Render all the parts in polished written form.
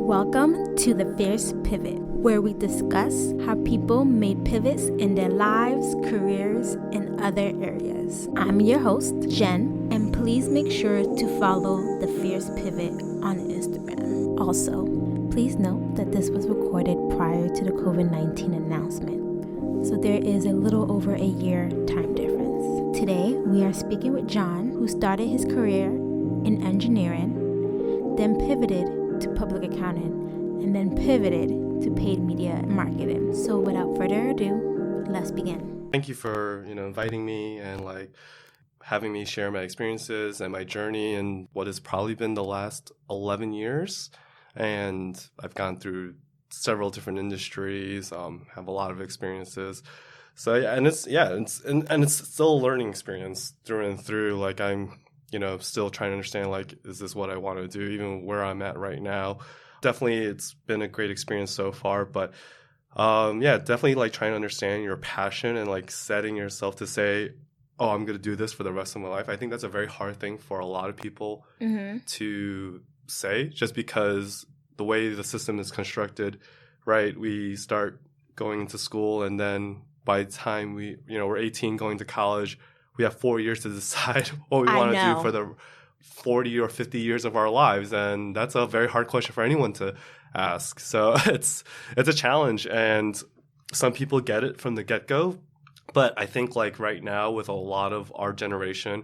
Welcome to The Fierce Pivot, where we discuss how people made pivots in their lives, careers, and other areas. I'm your host, Jen, and please make sure to follow The Fierce Pivot on Instagram. Also, please note that this was recorded prior to the COVID-19 announcement, so there is a little over a year time difference. Today, we are speaking with John, who started his career in engineering, then pivoted to public accounting, and then pivoted to paid media marketing. So without further ado, let's begin. Thank you for, inviting me and having me share my experiences and my journey in what has probably been the last 11 years. And I've gone through several different industries, have a lot of experiences. So it's still a learning experience through and through. I'm still trying to understand, is this what I want to do, even where I'm at right now. Definitely, it's been a great experience so far, but definitely trying to understand your passion and setting yourself to say, oh, I'm going to do this for the rest of my life. I think that's a very hard thing for a lot of people to say, just because the way the system is constructed, right? We start going into school, and then by the time we're 18 going to college, we have 4 years to decide what we want to do for the 40 or 50 years of our lives. And that's a very hard question for anyone to ask. So it's a challenge. And some people get it from the get-go. But I think right now with a lot of our generation,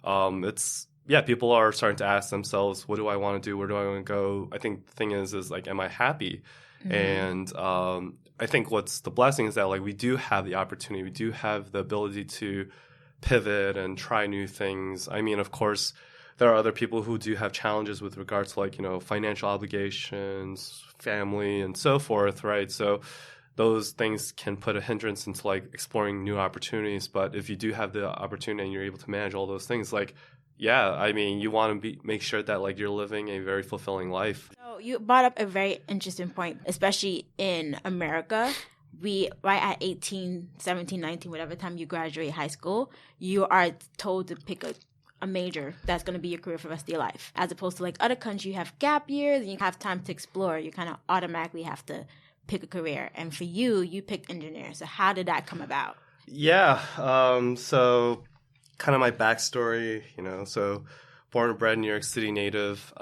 people are starting to ask themselves, what do I want to do? Where do I want to go? I think the thing is am I happy? And I think what's the blessing is that we do have the opportunity. We do have the ability to pivot and try new things. I mean, of course, there are other people who do have challenges with regards to financial obligations, family, and so forth, right? So those things can put a hindrance into exploring new opportunities. But if you do have the opportunity and you're able to manage all those things, you want to make sure that you're living a very fulfilling life. So you brought up a very interesting point, especially in America. Right at 18, 17, 19, whatever time you graduate high school, you are told to pick a major that's going to be your career for the rest of your life. As opposed to other countries, you have gap years and you have time to explore. You kind of automatically have to pick a career. And for you picked engineering. So how did that come about? Yeah. So kind of my backstory, so born and bred New York City native,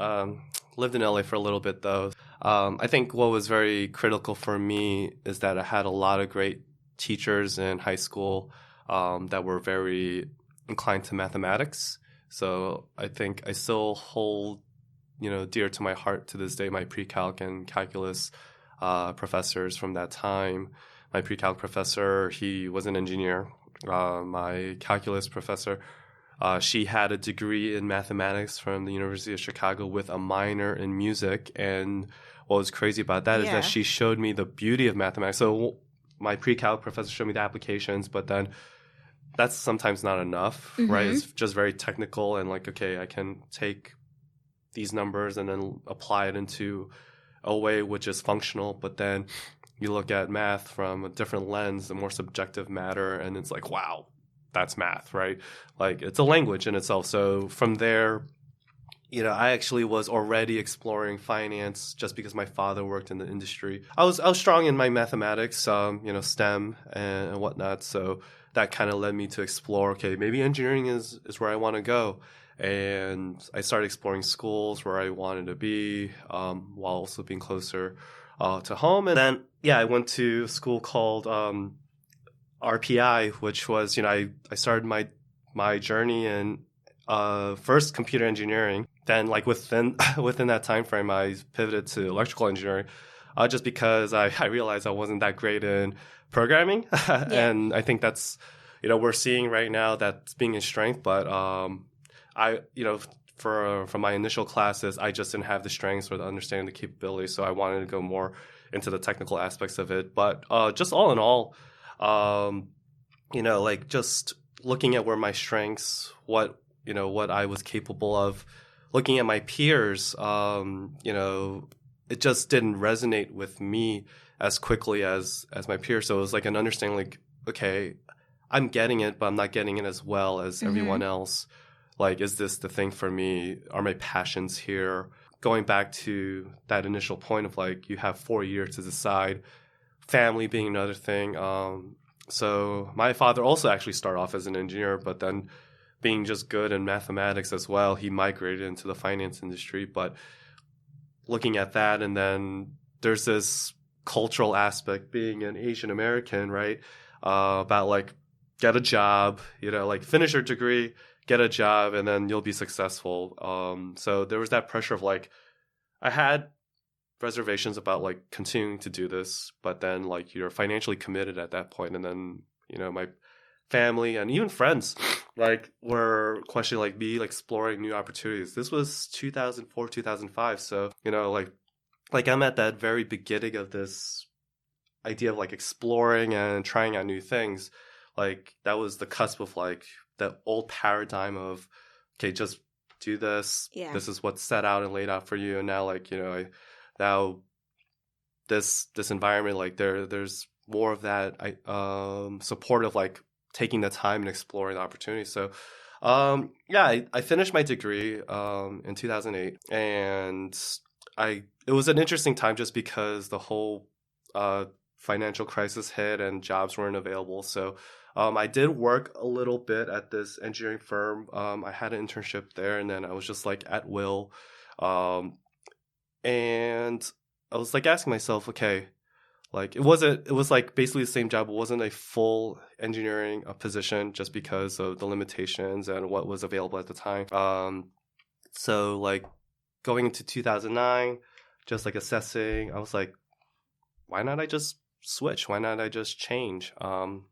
lived in LA for a little bit though. I think what was very critical for me is that I had a lot of great teachers in high school that were very inclined to mathematics. So I think I still hold, dear to my heart to this day, my pre-calc and calculus professors from that time. My pre-calc professor, he was an engineer. My calculus professor, she had a degree in mathematics from the University of Chicago with a minor in music. And what was crazy about that is that she showed me the beauty of mathematics. So my pre-calc professor showed me the applications, but then that's sometimes not enough, right? It's just very technical and okay, I can take these numbers and then apply it into a way which is functional. But then you look at math from a different lens, a more subjective matter, and it's wow, that's math, right? It's a language in itself. So from there, I actually was already exploring finance just because my father worked in the industry. I was strong in my mathematics, STEM and whatnot. So that kind of led me to explore, okay, maybe engineering is where I want to go. And I started exploring schools where I wanted to be while also being closer to home. And then, I went to a school called RPI, which was, I started my journey in first computer engineering. Then within that time frame, I pivoted to electrical engineering just because I realized I wasn't that great in programming. And I think that's, we're seeing right now that's being a strength. But for my initial classes, I just didn't have the strengths or the understanding, the capability. So I wanted to go more into the technical aspects of it. But just all in all, just looking at where my strengths, what I was capable of, looking at my peers, it just didn't resonate with me as quickly as my peers. So it was an understanding okay, I'm getting it, but I'm not getting it as well as everyone else. Is this the thing for me? Are my passions here? going back to that initial point of like you have 4 years to decide, family being another thing. So my father also actually started off as an engineer, but then being just good in mathematics as well, he migrated into the finance industry. But looking at that, and then there's this cultural aspect being an Asian American, right? About like get a job, like finish your degree, get a job, and then you'll be successful. So there was that pressure of like, I had reservations about like continuing to do this, but then like you're financially committed at that point, and then my family and even friends like were questioning like me like exploring new opportunities. This was 2004, 2005, so like I'm at that very beginning of this idea of like exploring and trying out new things. Like that was the cusp of like the old paradigm of, okay, just do this. Yeah. This is what's set out and laid out for you. And now like, now this environment, like there's more of that support of like taking the time and exploring the opportunity. So I finished my degree in 2008, and it was an interesting time just because the whole financial crisis hit and jobs weren't available. So I did work a little bit at this engineering firm. I had an internship there, and then I was just like at will. And I was like asking myself, okay, like it was like basically the same job. It wasn't a full engineering position just because of the limitations and what was available at the time. So like going into 2009, just like assessing, I was like, why not I just switch? Why not I just change? And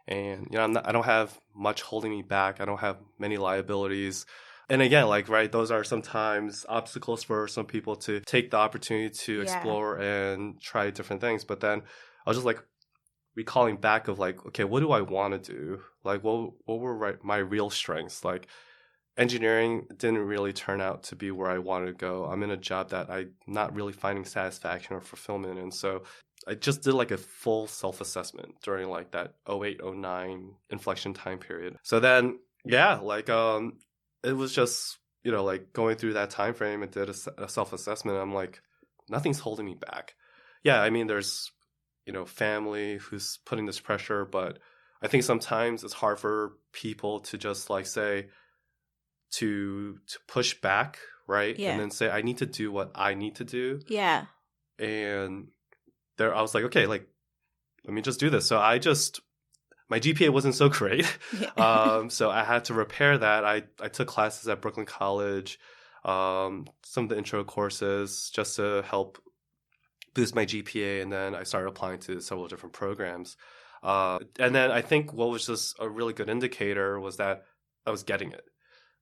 I don't have much holding me back. I don't have many liabilities. And again, like, right, those are sometimes obstacles for some people to take the opportunity to explore and try different things. But then I was just like recalling back of like, okay, what do I want to do? Like, what were my real strengths? Like, engineering didn't really turn out to be where I wanted to go. I'm in a job that I'm not really finding satisfaction or fulfillment. And so I just did like a full self-assessment during like that 08, 09 inflection time period. So then, it was just, like going through that time frame and did a self-assessment. I'm like, nothing's holding me back. Yeah, I mean, there's, family who's putting this pressure, but I think sometimes it's hard for people to just like say, to push back, right? Yeah. And then say, I need to do what I need to do. Yeah. And there, I was like, okay, like, let me just do this. So my GPA wasn't so great. Yeah. So I had to repair that. I took classes at Brooklyn College, some of the intro courses just to help boost my GPA. And then I started applying to several different programs. And then I think what was just a really good indicator was that I was getting it.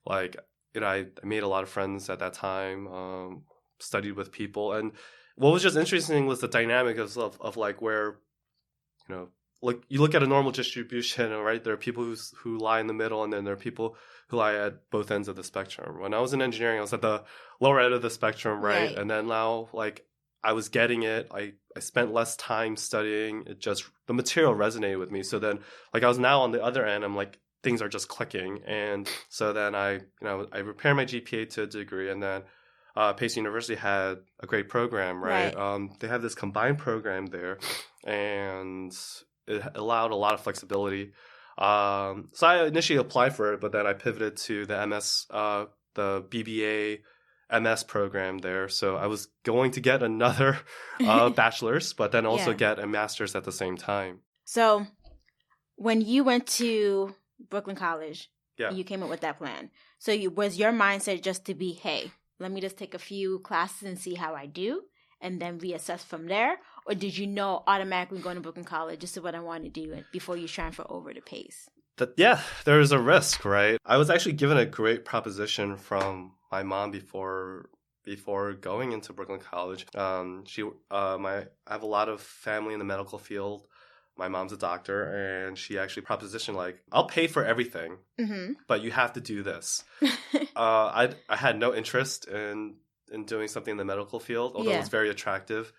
Like, I made a lot of friends at that time, studied with people. And what was just interesting was the dynamic of like where, like you look at a normal distribution, right? There are people who lie in the middle, and then there are people who lie at both ends of the spectrum. When I was in engineering, I was at the lower end of the spectrum, right? And then now, like, I was getting it. I spent less time studying. The material resonated with me. So then, like, I was now on the other end. I'm like, things are just clicking. And so then I repaired my GPA to a degree, and then Pace University had a great program, right? They have this combined program there, and it allowed a lot of flexibility. So I initially applied for it, but then I pivoted to the the BBA MS program there. So I was going to get another bachelor's, but then also get a master's at the same time. So when you went to Brooklyn College, Yeah. You came up with that plan. So was your mindset just to be, hey, let me just take a few classes and see how I do, and then reassess from there? Or did you know automatically going to Brooklyn College, this is what I want to do before you transfer over to Pace? There is a risk, right? I was actually given a great proposition from my mom before going into Brooklyn College. I have a lot of family in the medical field. My mom's a doctor, and she actually propositioned like, I'll pay for everything, but you have to do this. I had no interest in doing something in the medical field, although it was very attractive.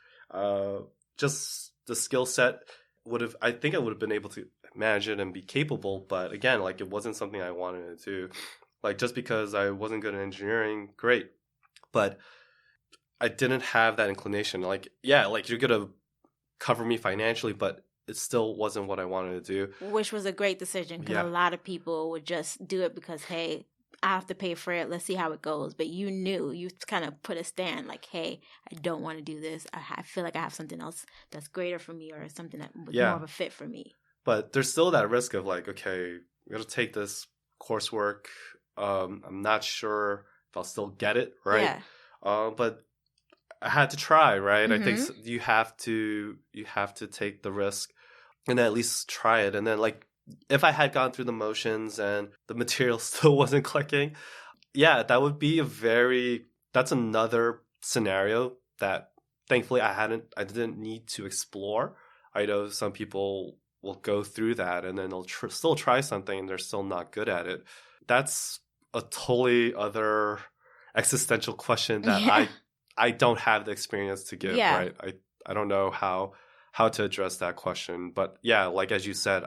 Just the skill set I think I would have been able to manage it and be capable, but again, like it wasn't something I wanted to do. Like just because I wasn't good at engineering, great. But I didn't have that inclination. Like, yeah, like you're gonna cover me financially, but it still wasn't what I wanted to do. Which was a great decision because a lot of people would just do it because, hey, I have to pay for it. Let's see how it goes. But you knew, you kind of put a stand like, hey, I don't want to do this. I feel like I have something else that's greater for me or something that was more of a fit for me. But there's still that risk of like, okay, I'm going to take this coursework. I'm not sure if I'll still get it, right? Yeah. But I had to try, right? I think you have to take the risk and at least try it. And then like, if I had gone through the motions and the material still wasn't clicking, yeah, that would be that's another scenario that thankfully I didn't need to explore. I know some people will go through that and then they'll still try something and they're still not good at it. That's a totally other existential question that I don't have the experience to give, right? I don't know how to address that question. But yeah, like as you said,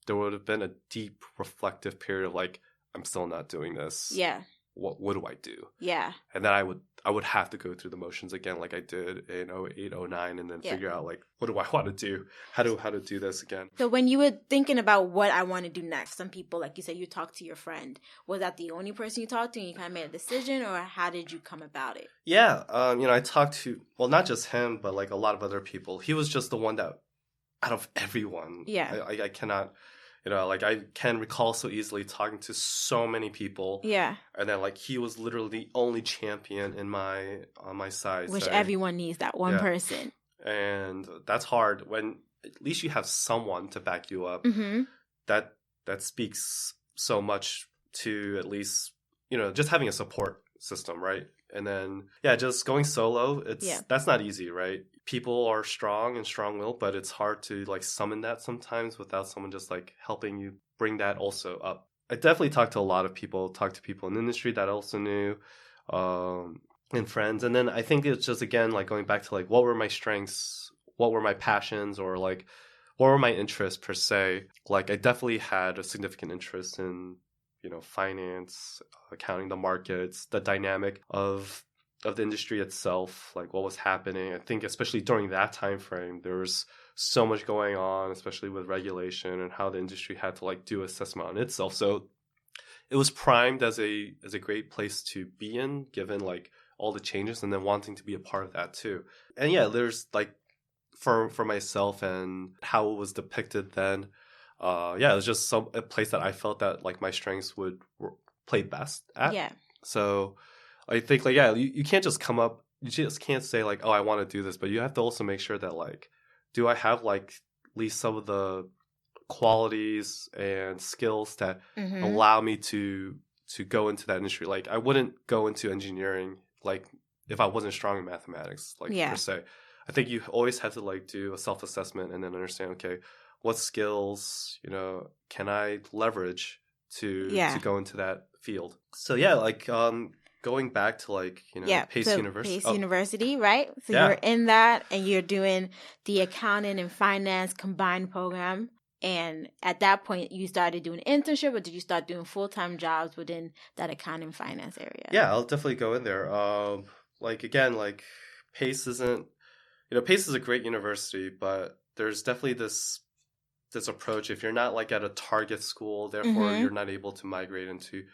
there would have been a deep reflective period of like, I'm still not doing this. Yeah. What do I do? Yeah. And then I would have to go through the motions again like I did in 08, 09 and then figure out like, what do I want to do? How to do this again? So when you were thinking about what I want to do next, some people, like you said, you talked to your friend. Was that the only person you talked to and you kind of made a decision, or how did you come about it? Yeah. I talked to, well, not just him, but like a lot of other people. He was just the one that out of everyone. Yeah. I cannot, like I can recall so easily talking to so many people. Yeah. And then like he was literally the only champion on my side. Which everyone needs that one person. And that's hard when at least you have someone to back you up. Mm-hmm. That speaks so much to at least, just having a support system, right? And then, just going solo, that's not easy, right? People are strong and strong-willed, but it's hard to like summon that sometimes without someone just like helping you bring that also up. I definitely talked to a lot of people, talked to people in the industry that I also knew, and friends. And then I think it's just, again, like going back to like, what were my strengths? What were my passions? Or like, what were my interests per se? Like I definitely had a significant interest in, finance, accounting, the markets, the dynamic of the industry itself, like what was happening. I think especially during that time frame, there was so much going on, especially with regulation and how the industry had to like do assessment on itself. So it was primed as a great place to be in, given like all the changes and then wanting to be a part of that too. And yeah, there's like for myself and how it was depicted then, it was just a place that I felt that like my strengths would play best at. Yeah. So I think like, you can't just come up, you just can't say like, oh, I want to do this, but you have to also make sure that like, do I have like at least some of the qualities and skills that allow me to go into that industry? Like I wouldn't go into engineering like if I wasn't strong in mathematics, like per se. I think you always have to like do a self-assessment and then understand, okay, what skills, can I leverage to go into that field? So like going back to like, Pace University. Pace University, right? So you're in that and you're doing the accounting and finance combined program. And at that point, you started doing internship, or did you start doing full-time jobs within that accounting and finance area? Yeah, I'll definitely go in there. Like again, like Pace isn't, Pace is a great university, but there's definitely this approach. If you're not like at a target school, therefore you're not able to migrate into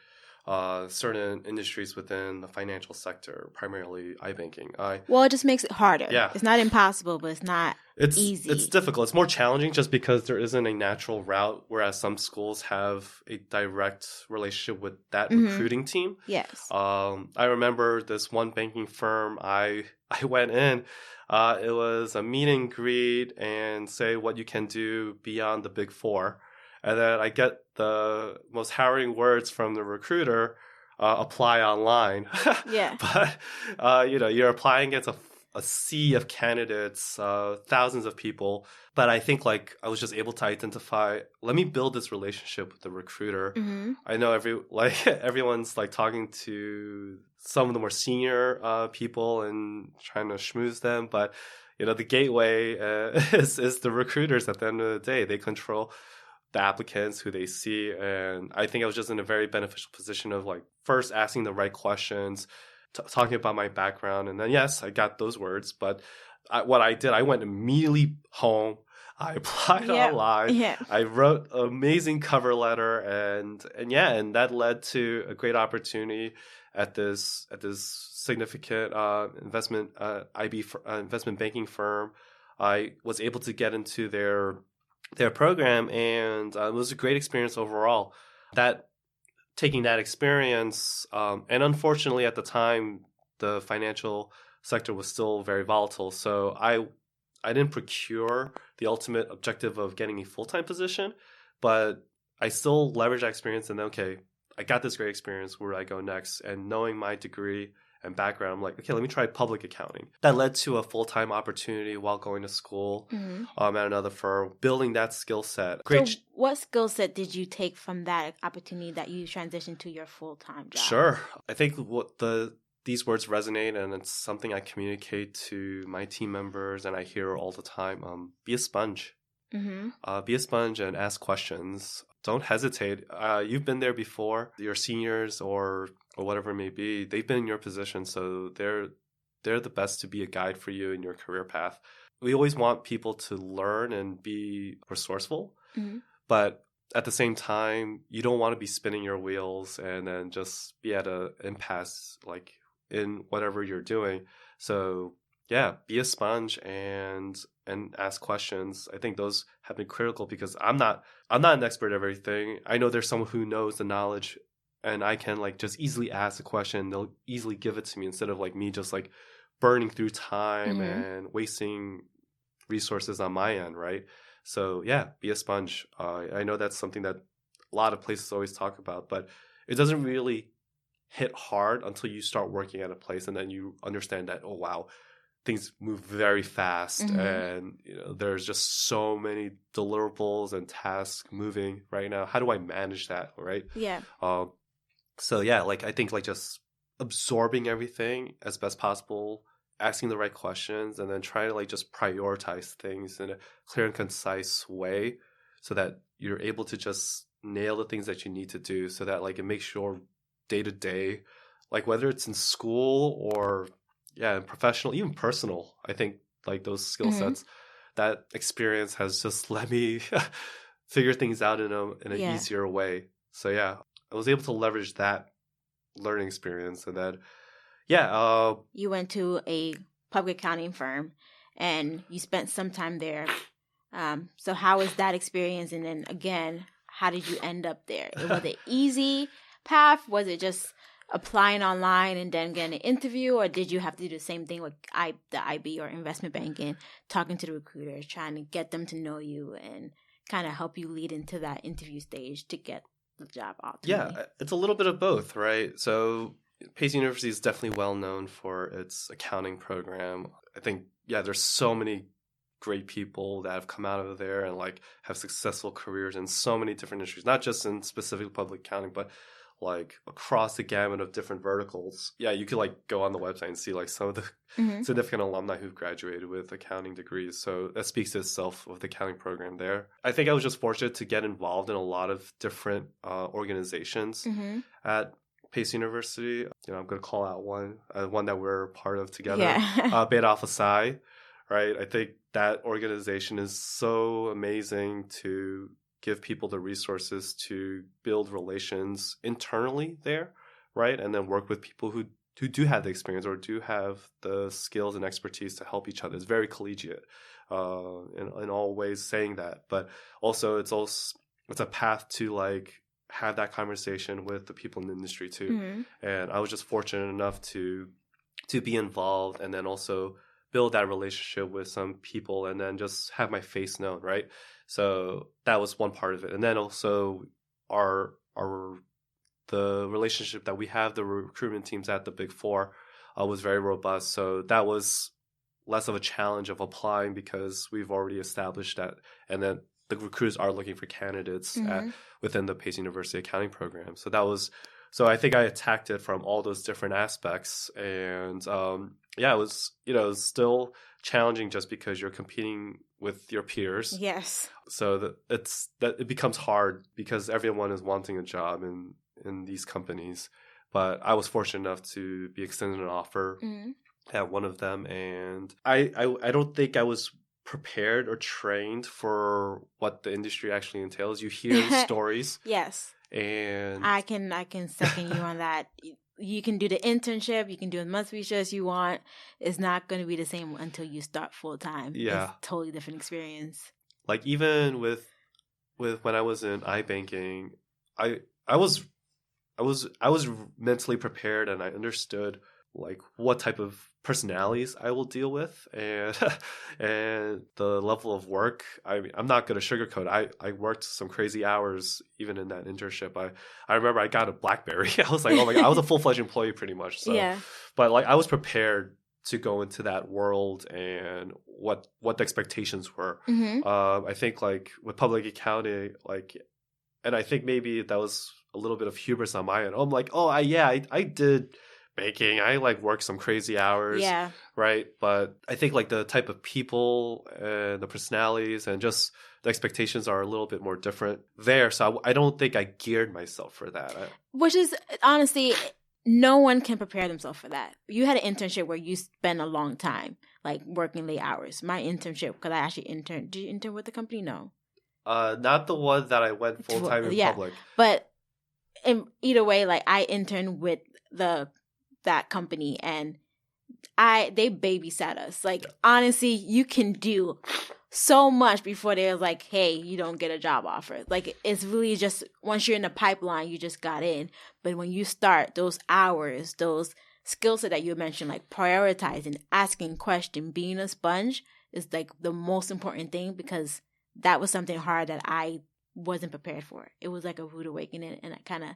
certain industries within the financial sector, primarily iBanking. Well, it just makes it harder. Yeah. It's not impossible, but it's not easy. It's difficult. It's more challenging just because there isn't a natural route, whereas some schools have a direct relationship with that recruiting team. Yes. I remember this one banking firm I went in. It was a meet and greet and say what you can do beyond the Big Four. And then I get the most harrowing words from the recruiter, apply online. Yeah. But, you're applying against a sea of candidates, thousands of people. But I think like I was just able to identify, let me build this relationship with the recruiter. I know everyone's like talking to some of the more senior people and trying to schmooze them. But, the gateway is the recruiters at the end of the day. They control the applicants who they see. And I think I was just in a very beneficial position of like first asking the right questions, talking about my background. And then, yes, I got those words. But what I did, I went immediately home. I applied online. Yeah. I wrote an amazing cover letter, and that led to a great opportunity at this significant investment investment banking firm. I was able to get into their program, and it was a great experience overall. Taking that experience, and unfortunately at the time, the financial sector was still very volatile. So I didn't procure the ultimate objective of getting a full-time position, but I still leveraged that experience and okay, I got this great experience. Where do I go next? And knowing my degree and background, I'm like, okay, let me try public accounting. That led to a full-time opportunity while going to school at another firm, building that skill set. So what skill set did you take from that opportunity that you transitioned to your full-time job? Sure. I think these words resonate, and it's something I communicate to my team members and I hear all the time. Be a sponge. Be a sponge and ask questions. Don't hesitate. You've been there before. Your seniors or whatever it may be, they've been in your position, so they're the best to be a guide for you in your career path. We always want people to learn and be resourceful, but at the same time, you don't want to be spinning your wheels and then just be at an impasse like in whatever you're doing. So yeah, be a sponge and ask questions. I think those have been critical because I'm not an expert at everything. I know there's someone who knows the knowledge, and I can like just easily ask a question. They'll easily give it to me instead of like me just like burning through time and wasting resources on my end, right? So yeah, be a sponge. I know that's something that a lot of places always talk about, but it doesn't really hit hard until you start working at a place, and then you understand that, oh wow, things move very fast, and there's just so many deliverables and tasks moving right now. How do I manage that, right? Yeah. So yeah, like I think like just absorbing everything as best possible, asking the right questions, and then trying to like just prioritize things in a clear and concise way so that you're able to just nail the things that you need to do, so that like it makes your day to day, like whether it's in school or professional, even personal. I think like those skill sets, that experience has just let me figure things out in an easier way. So yeah, I was able to leverage that learning experience, and then you went to a public accounting firm and you spent some time there. So how was that experience? And then again, how did you end up there? Was it easy path? Was it just applying online and then getting an interview, or did you have to do the same thing with the IB or investment banking, talking to the recruiters, trying to get them to know you and kind of help you lead into that interview stage to get the job ultimately? Yeah, it's a little bit of both, right? So Pace University is definitely well known for its accounting program. I think, there's so many great people that have come out of there and like have successful careers in so many different industries, not just in specific public accounting, but like across the gamut of different verticals. Yeah, you could like go on the website and see like some of the significant alumni who've graduated with accounting degrees. So that speaks to itself with the accounting program there. I think I was just fortunate to get involved in a lot of different organizations at Pace University. I'm going to call out one that we're part of together, Beta Alpha Psi, right? I think that organization is so amazing to give people the resources to build relations internally there, right? And then work with people who do have the experience or do have the skills and expertise to help each other. It's very collegiate in all ways saying that. But also it's a path to like have that conversation with the people in the industry too. And I was just fortunate enough to be involved and then also build that relationship with some people and then just have my face known, right? So that was one part of it. And then also the relationship that we have, the recruitment teams at the Big Four was very robust. So that was less of a challenge of applying because we've already established that. And then the recruiters are looking for candidates within the Pace University accounting program. So I think I attacked it from all those different aspects. And it was still challenging just because you're competing with your peers. Yes. So it becomes hard because everyone is wanting a job in these companies. but I was fortunate enough to be extended an offer at one of them, and I don't think I was prepared or trained for what the industry actually entails. You hear stories. Yes. And I can second you on that. You can do the internship, you can do as much research as you want. It's not going to be the same until you start full time. Yeah. It's a totally different experience. Like even with when I was in iBanking, I was mentally prepared, and I understood like what type of personalities I will deal with, and and the level of work. I'm not going to sugarcoat. I worked some crazy hours even in that internship. I remember I got a BlackBerry. I was like, oh my God, I was a full-fledged employee pretty much. So, yeah. But like I was prepared to go into that world and what the expectations were. I think like with public accounting, like, and I think maybe that was a little bit of hubris on my end. I'm like, oh, I did baking. I like worked some crazy hours. Yeah. Right. But I think like the type of people and the personalities and just the expectations are a little bit more different there. So I don't think I geared myself for that. Which is honestly, no one can prepare themselves for that. You had an internship where you spend a long time, like working late hours. My internship, because I actually interned. Did you intern with the company? No. Not the one that I went full time in public. But either way, like I interned with that company, and they babysat us. Like honestly, you can do so much before they're like, hey, you don't get a job offer. Like it's really just once you're in the pipeline, you just got in. But when you start, those hours, those skill set that you mentioned, like prioritizing, asking questions, being a sponge is like the most important thing, because that was something hard that I wasn't prepared for. It was like a rude awakening, and it kind of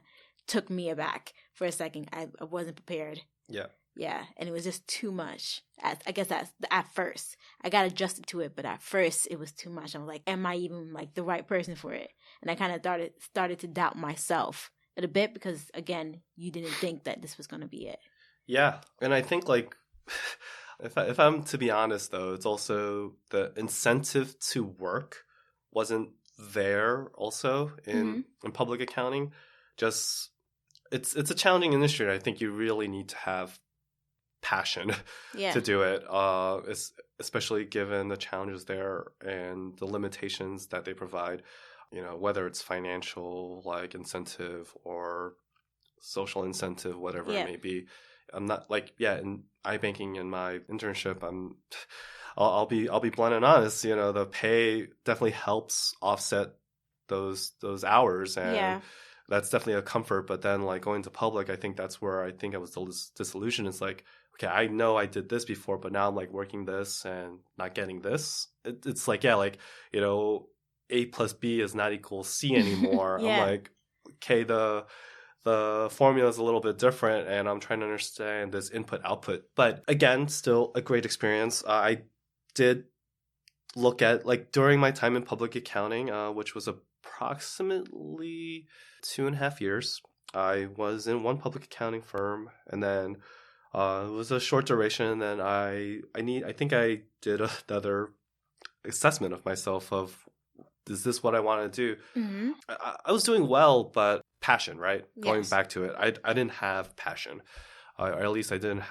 took me aback for a second. I wasn't prepared. Yeah. Yeah, and it was just too much. I guess that's at first. I got adjusted to it, but at first it was too much. I was like, am I even like the right person for it? And I kind of started to doubt myself a bit, because again, you didn't think that this was going to be it. Yeah, and I think like if I'm to be honest though, it's also the incentive to work wasn't there also in public accounting. Just it's a challenging industry, and I think you really need to have passion to do it, especially given the challenges there and the limitations that they provide, you know, whether it's financial like incentive or social incentive, whatever it may be. I'm not like in iBanking in my internship, I'll be blunt and honest, you know, the pay definitely helps offset those hours, and that's definitely a comfort. But then like going to public, I think that's where I think I was disillusioned. It's like, okay, I know I did this before, but now I'm like working this and not getting this. It's like, like, you know, A plus B is not equal C anymore. I'm like, okay, the formula is a little bit different, and I'm trying to understand this input output. But again, still a great experience. I did look at like during my time in public accounting, which was approximately 2.5 years. I was in one public accounting firm, and then it was a short duration. And then I think I did another assessment of myself of, is this what I want to do? Mm-hmm. I was doing well, but passion, right? Going back to it, I didn't have passion, or at least I didn't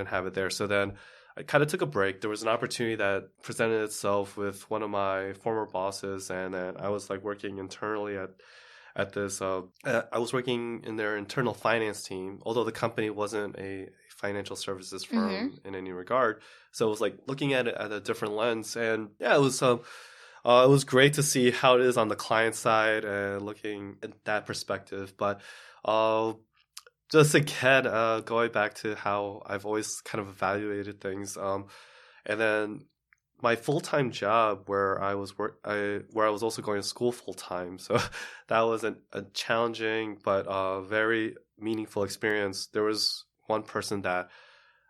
have it there. So then I kind of took a break. There was an opportunity that presented itself with one of my former bosses, and then I was like working internally at this. I was working in their internal finance team, although the company wasn't a financial services firm in any regard. So it was like looking at it at a different lens, and it was great to see how it is on the client side and looking at that perspective. But just again, going back to how I've always kind of evaluated things, and then my full-time job where I was also going to school full-time. So that was a challenging but very meaningful experience. There was one person that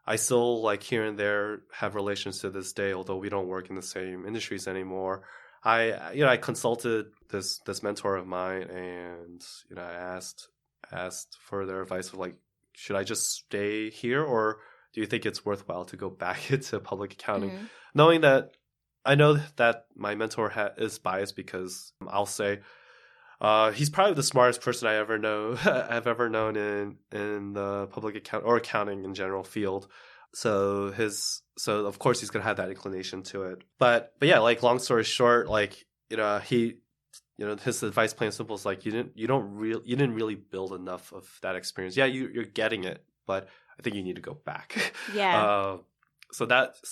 I still like here and there have relations to this day, although we don't work in the same industries anymore. I consulted this mentor of mine, and I asked for their advice of like, should I just stay here, or do you think it's worthwhile to go back into public accounting? Knowing that I know that my mentor is biased, because I'll say He's probably the smartest person I ever know I've ever known in the public account or accounting in general field. So of course he's gonna have that inclination to it. But yeah, like long story short, like his advice plain and simple is like you didn't really build enough of that experience. Yeah, you're getting it, but I think you need to go back. Yeah. So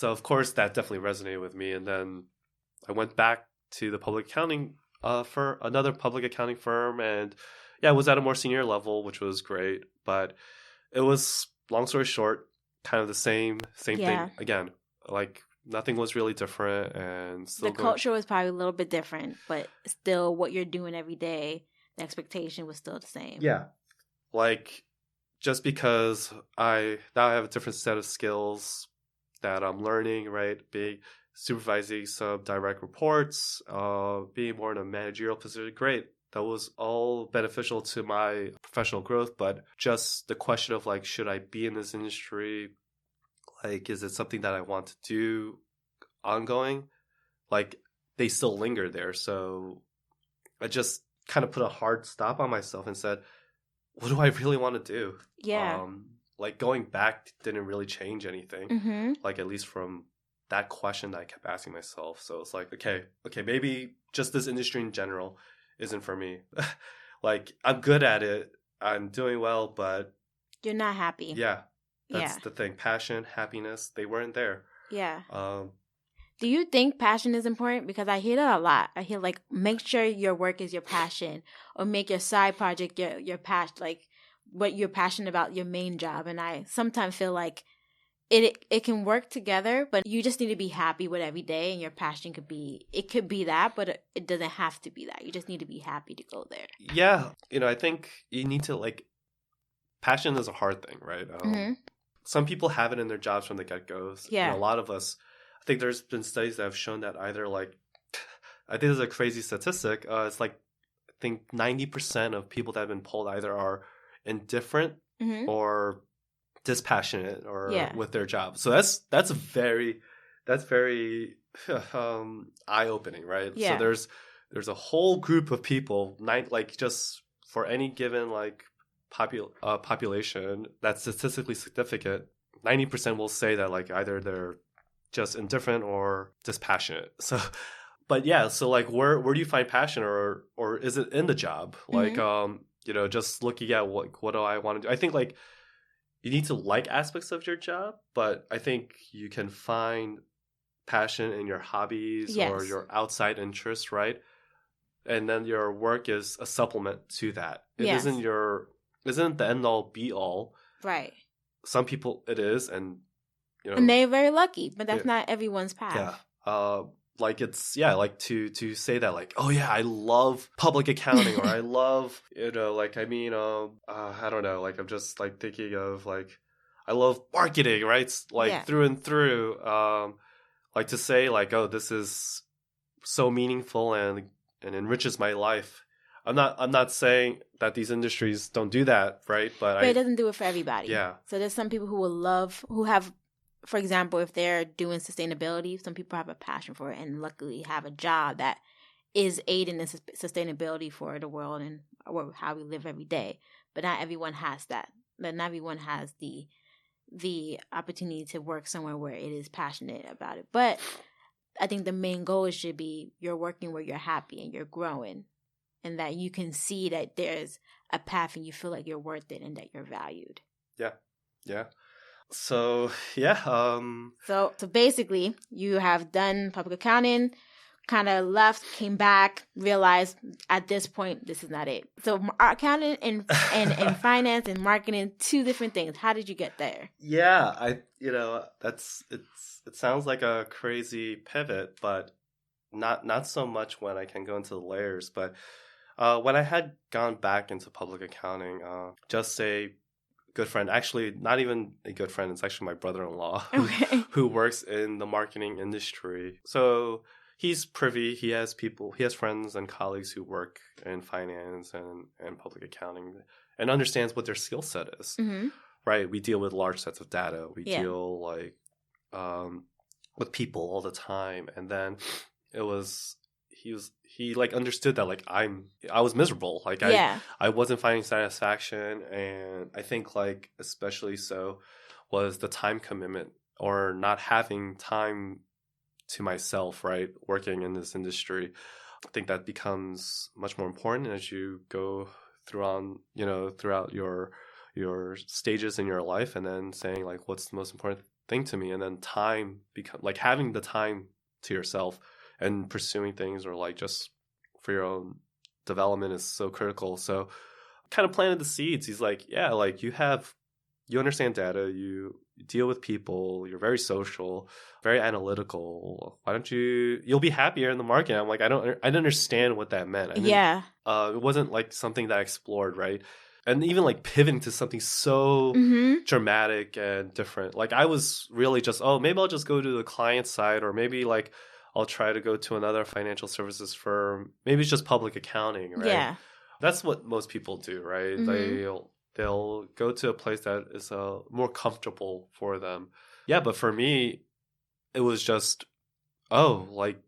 of course that definitely resonated with me, and then I went back to the public accounting for another public accounting firm, and yeah, it was at a more senior level, which was great. But it was, long story short, kind of the same thing again. Like nothing was really different, and still the culture was probably a little bit different, but still, what you're doing every day, the expectation was still the same. Yeah, like just because I now have a different set of skills that I'm learning, right? Being supervising some direct reports, being more in a managerial position, great. That was all beneficial to my professional growth, but just the question of like, should I be in this industry? Like, is it something that I want to do ongoing? Like, they still linger there. So I just kind of put a hard stop on myself and said, what do I really want to do? Yeah. Like going back didn't really change anything. Mm-hmm. Like at least from that question that I kept asking myself. So it's like, okay, maybe just this industry in general isn't for me. Like I'm good at it. I'm doing well, but you're not happy. Yeah. That's the thing. Passion, happiness, they weren't there. Yeah. Do you think passion is important? Because I hear that a lot. I hear like, make sure your work is your passion, or make your side project your passion, like what you're passionate about, your main job. And I sometimes feel like it can work together, but you just need to be happy with every day, and your passion could be that, but it doesn't have to be that. You just need to be happy to go there. Yeah. I think you need to like, passion is a hard thing, right? Some people have it in their jobs from the get-go. Yeah. A lot of us, I think there's been studies that have shown that either like, I think there's a crazy statistic. It's like, I think 90% of people that have been polled either are indifferent or dispassionate or with their job. So that's very eye-opening, right? Yeah. So there's a whole group of people, like just for any given like population that's statistically significant, 90% will say that like either they're just indifferent or dispassionate. So, but yeah, so like where do you find passion, or is it in the job? Like just looking at what do I want to do? I think like you need to like aspects of your job, but I think you can find passion in your hobbies or your outside interests, right? And then your work is a supplement to that. It isn't the end all be all. Right. Some people it is, and and they're very lucky, but that's not everyone's path. Yeah. Like it's like to say that like, oh yeah, I love public accounting, or I love like I mean I don't know, like I'm just like thinking of like I love marketing, right? Like through and through. Like to say like, oh, this is so meaningful and enriches my life. I'm not saying that these industries don't do that, right? But it doesn't do it for everybody. Yeah. So there's some people who have, for example, if they're doing sustainability, some people have a passion for it and luckily have a job that is aiding in sustainability for the world and how we live every day. But not everyone has that. But not everyone has the opportunity to work somewhere where it is passionate about it. But I think the main goal should be you're working where you're happy and you're growing, and that you can see that there's a path and you feel like you're worth it and that you're valued. Yeah. Yeah. So, yeah. So basically, you have done public accounting, kind of left, came back, realized at this point, this is not it. So accounting and finance and marketing, two different things. How did you get there? Yeah, it sounds like a crazy pivot, but not so much when I can go into the layers. But when I had gone back into public accounting, just a good friend, actually not even a good friend, it's actually my brother-in-law who works in the marketing industry. So he's privy, he has friends and colleagues who work in finance and public accounting and understands what their skill set is. Right? We deal with large sets of data. We deal like with people all the time. And then he like understood that like I was miserable. Like Yeah. I wasn't finding satisfaction, and I think like especially so was the time commitment or not having time to myself, right? Working in this industry. I think that becomes much more important as you go throughout your stages in your life, and then saying like what's the most important thing to me, and then time become like having the time to yourself and pursuing things or like just for your own development is so critical. So kind of planted the seeds. He's like, yeah, like you understand data, you deal with people, you're very social, very analytical. Why don't you'll be happier in the market? I'm like, I didn't understand what that meant. Yeah. It wasn't like something that I explored, right? And even like pivoting to something so dramatic and different. Like I was really just, oh, maybe I'll just go to the client side, or maybe like I'll try to go to another financial services firm. Maybe it's just public accounting, right? Yeah. That's what most people do, right? They'll go to a place that is more comfortable for them. Yeah, but for me, it was just, like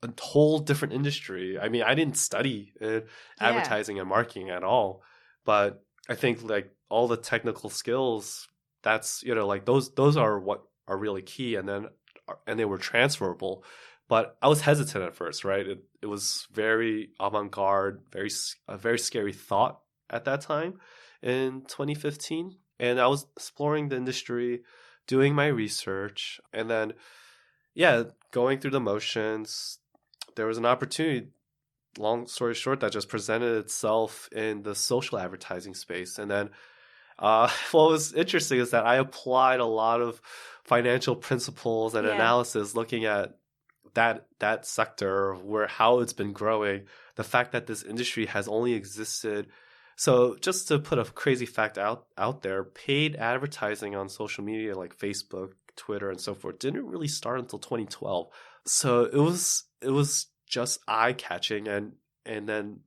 a whole different industry. I mean, I didn't study advertising and marketing at all, but I think like all the technical skills, that's, like those are what are really key, and they were transferable. But I was hesitant at first, right? It was very avant-garde, a very scary thought at that time in 2015. And I was exploring the industry, doing my research, and then, going through the motions. There was an opportunity, long story short, that just presented itself in the social advertising space. And then what was interesting is that I applied a lot of financial principles and analysis looking at that sector, how it's been growing, the fact that this industry has only existed. So just to put a crazy fact out there, paid advertising on social media like Facebook, Twitter, and so forth didn't really start until 2012. So it was just eye-catching, and then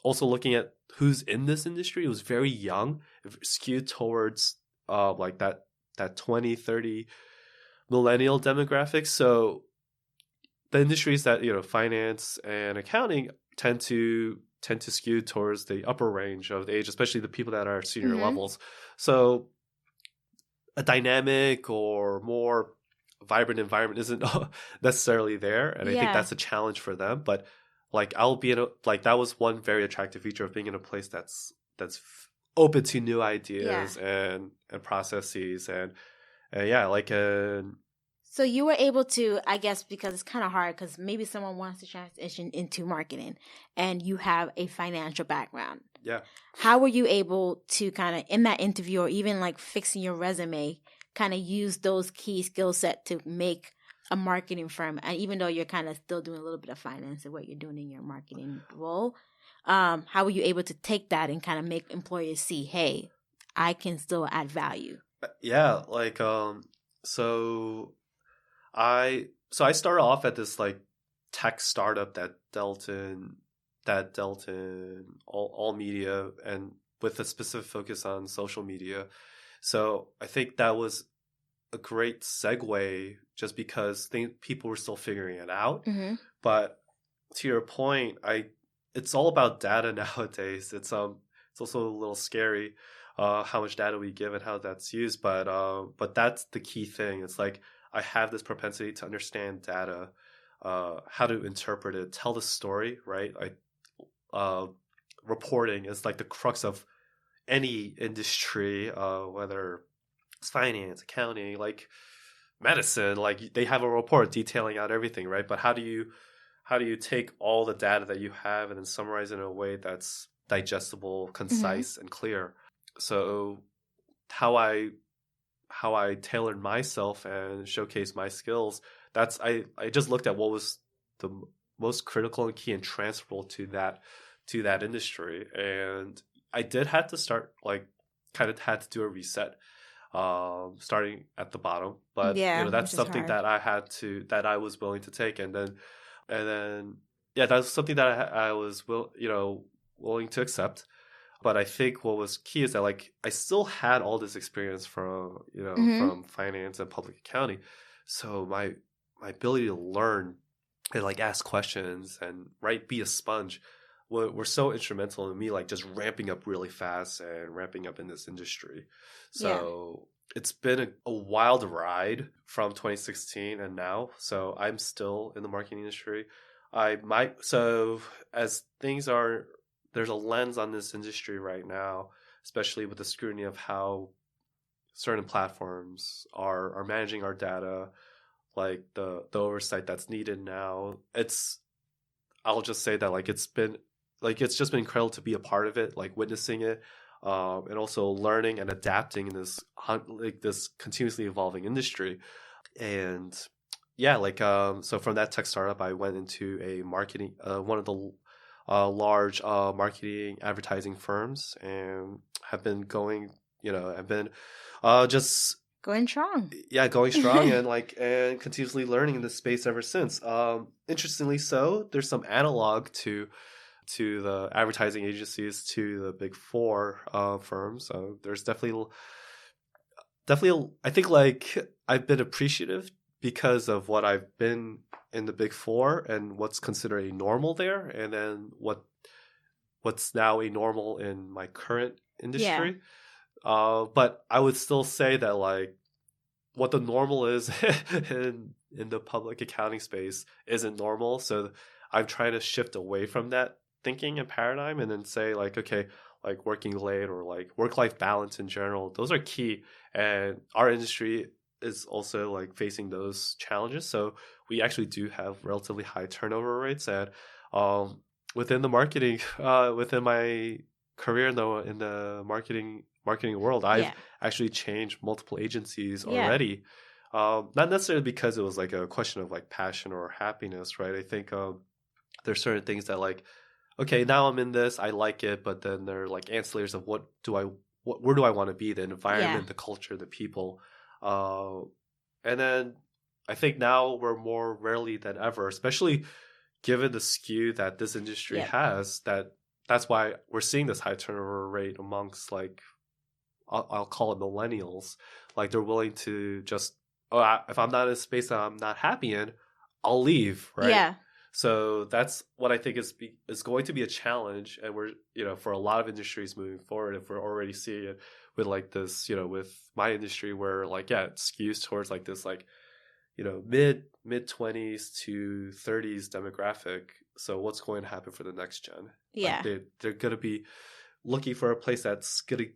also looking at who's in this industry, it was very young, skewed towards like that 20, 30 millennial demographic. So the industries that, finance and accounting tend to skew towards the upper range of the age, especially the people that are senior levels. So a dynamic or more vibrant environment isn't necessarily there, and I think that's a challenge for them. But like I'll be that was one very attractive feature of being in a place that's open to new ideas and processes, and So you were able to, I guess, because it's kind of hard, because maybe someone wants to transition into marketing and you have a financial background. Yeah. How were you able to kind of, in that interview or even like fixing your resume, kind of use those key skill set to make a marketing firm? And even though you're kind of still doing a little bit of finance and what you're doing in your marketing role, how were you able to take that and kind of make employers see, hey, I can still add value? Yeah. Like, so I started off at this like tech startup that dealt in all media, and with a specific focus on social media. So I think that was a great segue, just because people were still figuring it out. But to your point, it's all about data nowadays. It's also a little scary how much data we give and how that's used. But that's the key thing. It's like I have this propensity to understand data, how to interpret it, tell the story, right? Reporting is like the crux of any industry, whether it's finance, accounting, like medicine, like they have a report detailing out everything, right? But how do you take all the data that you have and then summarize it in a way that's digestible, concise, and clear? So how I tailored myself and showcased my skills, that's I just looked at what was the most critical and key and transferable to that industry. And I did have to start, like, kind of had to do a reset, starting at the bottom. But that's something that I was willing to take, and then that's something that I was willing to accept. But I think what was key is that, like, I still had all this experience from from finance and public accounting, so my ability to learn and like ask questions and be a sponge were so instrumental in me like just ramping up really fast and ramping up in this industry. So it's been a wild ride from 2016 and now. So I'm still in the marketing industry. As things are, there's a lens on this industry right now, especially with the scrutiny of how certain platforms are managing our data, like the oversight that's needed now. I'll just say that like it's just been incredible to be a part of it, like witnessing it, and also learning and adapting in this continuously evolving industry. And yeah, so from that tech startup, I went into a marketing, one of the large marketing advertising firms, and have been going, I've been just going strong. Yeah, going strong and continuously learning in this space ever since. Interestingly, so there's some analog to the advertising agencies, to the big four firms. So there's definitely, I think like I've been appreciative because of what I've been in the big four and what's considered a normal there, and then what's now a normal in my current industry. But I would still say that like what the normal is in the public accounting space isn't normal. So I'm trying to shift away from that thinking and paradigm, and then say like, okay, like working late or like work-life balance in general, those are key. And our industry is also like facing those challenges. So we actually do have relatively high turnover rates. And within the marketing, within my career in the marketing world, I've actually changed multiple agencies already. Not necessarily because it was like a question of like passion or happiness, right? I think there's certain things that like, okay, now I'm in this, I like it, but then there are like ancillaries of where do I want to be, the environment, the culture, the people. And then I think now we're more rarely than ever, especially given the skew that this industry has, that's why we're seeing this high turnover rate amongst like, I'll call it millennials. Like they're willing to just, if I'm not in a space that I'm not happy in, I'll leave, right? Yeah. So that's what I think is going to be a challenge. And we're, for a lot of industries moving forward, if we're already seeing it with like this, with my industry where like, it skews towards like this, like, mid 20s to 30s demographic. So what's going to happen for the next gen? Yeah. Like they're going to be looking for a place that's going to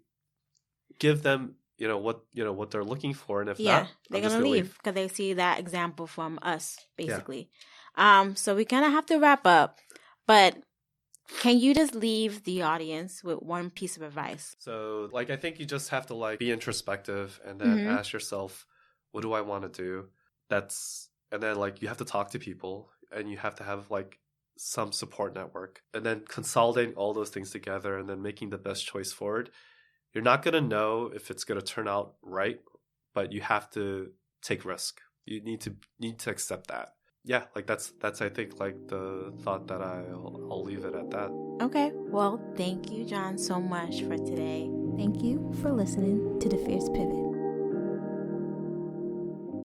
give them, what they're looking for. And if not, they're going to leave because they see that example from us, basically. Yeah. So we kind of have to wrap up, but can you just leave the audience with one piece of advice? So like, I think you just have to like be introspective and then ask yourself, what do I want to do? And then like, you have to talk to people and you have to have like some support network, and then consolidating all those things together and then making the best choice forward. You're not going to know if it's going to turn out right, but you have to take risk. You need to accept that. Yeah, like that's I think like the thought that I'll leave it at that. Okay, well, thank you, John, so much for today. Thank you for listening to The Fierce Pivot.